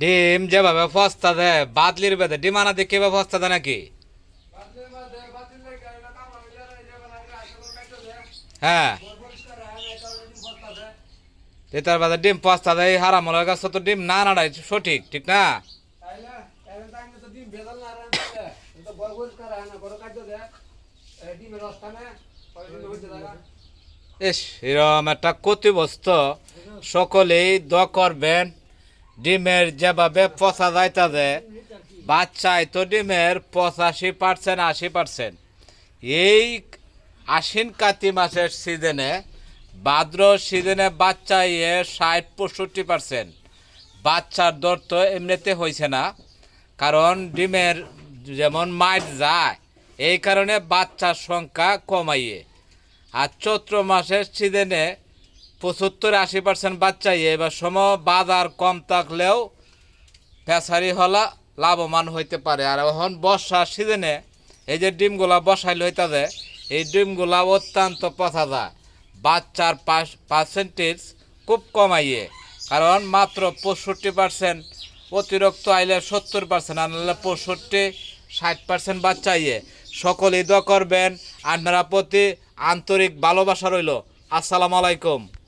ডিম যেভাবে ফস্তা দেয় বাদলির বেঁধে ডিম আনা দিয়ে কেভাবে ফস্তা দেয় নাকি? হ্যাঁ, তেতার বাদে ডিম ফস্তা দেয় হারাম হয়ে গেছে তো ডিম না নাড়াই সঠিক ঠিক না? ইস, এরকম একটা ক্ষতিগ্রস্ত সকলেই দোয়া করবেন। ডিমের যেভাবে পচা যাইতাছে বাচ্চায় তো ডিমের 85% 80%। এই আশ্বিন কাতি মাসের সিজনে ভাদ্র সিজনে বাচ্চা 60-65%। বাচ্চার দর তো এমনিতে হয়েছে না, কারণ ডিমের যেমন মাইট যায় এই কারণে বাচ্চার সংখ্যা কমাইয়ে। আর চৈত্র মাসের সিজনে 75-80% বাচ্চাই এবার সময় বাজার কম থাকলেও ফেসারি হলা লাভবান হইতে পারে। আর এখন বর্ষার সিজনে এই যে ডিমগুলা বসাইলে হইতাছে এই ডিমগুলা অত্যন্ত পচা যায়, বাচ্চার পার্সেন্টেজ খুব কমাইয়ে। কারণ মাত্র 65%, অতিরিক্ত আইলে 70% আনলে 65-60% বাচ্চা ইয়ে। সকলেই দোয়া করবেন, আপনারা প্রতি আন্তরিক ভালোবাসা রইল। আসসালামু আলাইকুম।